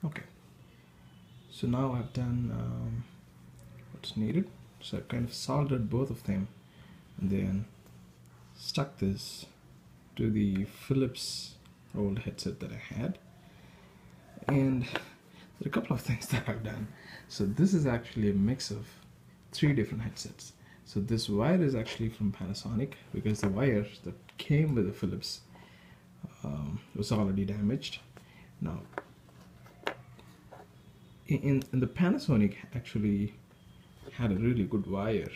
Okay, so now I've done what's needed. So I've kind of soldered both of them and then stuck this to the Philips old headset that I had. And there are a couple of things that I've done. So this is actually a mix of 3 different headsets. So this wire is actually from Panasonic because the wire that came with the Philips was already damaged. Now, in the Panasonic actually had a really good wire,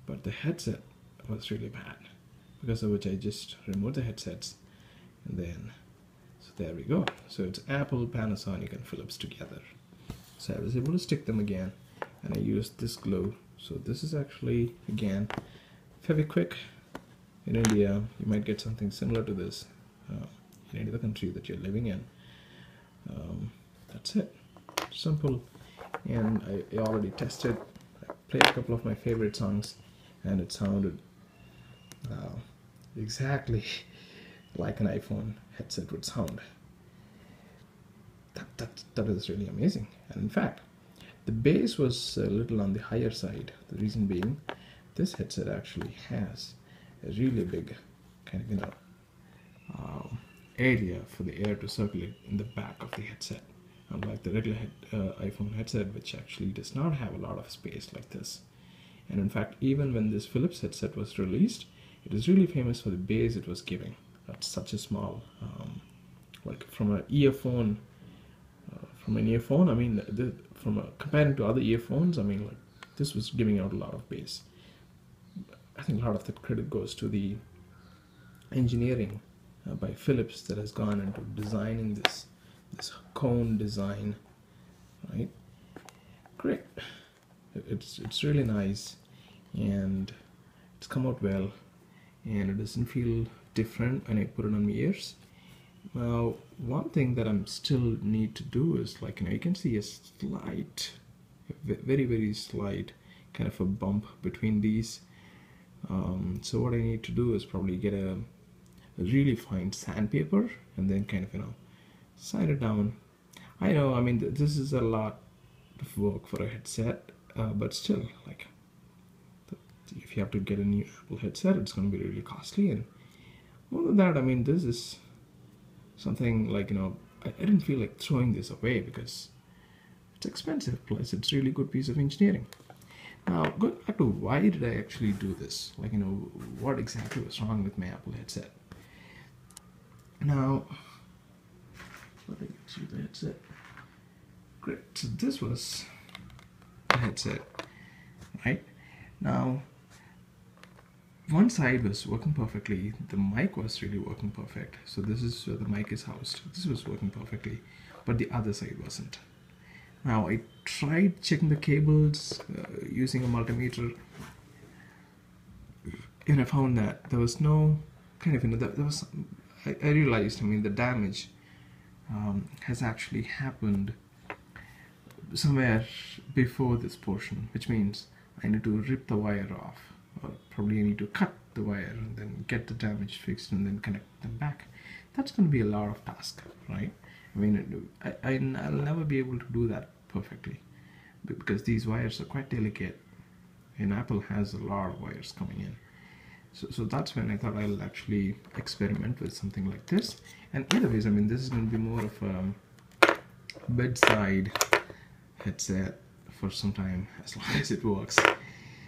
but the headset was really bad, because of which I just removed the headsets, and then so there we go. So it's Apple, Panasonic and Philips together. So I was able to stick them again, and I used this glue. So this is actually, again, Fevikwik. In India you might get something similar to this in any other country that you're living in. That's it, simple. And I already tested, I played a couple of my favorite songs, and it sounded exactly like an iPhone headset would sound. That is really amazing. And in fact, the bass was a little on the higher side. The reason being, this headset actually has a really big kind of area for the air to circulate in the back of the headset, unlike the regular iPhone headset, which actually does not have a lot of space like this. And in fact, even when this Philips headset was released, it is really famous for the bass it was giving. That's such a small, like from an earphone. I mean, comparing to other earphones, I mean, like this was giving out a lot of bass. I think a lot of the credit goes to the engineering by Philips that has gone into designing this cone design, right? Great. It's really nice, and it's come out well, and it doesn't feel different when I put it on my ears. Now, one thing that I'm still need to do is, like, you can see a slight, very slight kind of a bump between these. So what I need to do is probably get a really fine sandpaper and then kind of sand it down. I know, I mean, this is a lot of work for a headset, but still, like, if you have to get a new Apple headset, it's going to be really costly. And more than that, I mean, this is something like, I didn't feel like throwing this away because it's expensive, plus it's a really good piece of engineering. Now, going back to why did I actually do this, like, what exactly was wrong with my Apple headset. Now, let me get you the headset. Great, so this was the headset, right? Now, one side was working perfectly, the mic was really working perfect, so this is where the mic is housed. This was working perfectly, but the other side wasn't. Now, I tried checking the cables using a multimeter, and I found that there was no kind of, I realized, I mean, the damage has actually happened somewhere before this portion, which means I need to rip the wire off, or probably I need to cut the wire and then get the damage fixed and then connect them back. That's going to be a lot of task, right? I mean, I'll never be able to do that perfectly because these wires are quite delicate, and Apple has a lot of wires coming in. So that's when I thought I'll actually experiment with something like this. And anyways, I mean, this is going to be more of a bedside headset for some time, as long as it works.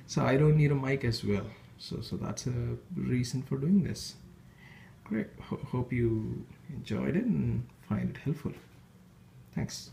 So I don't need a mic as well. So that's a reason for doing this. Great. Hope you enjoyed it and find it helpful. Thanks.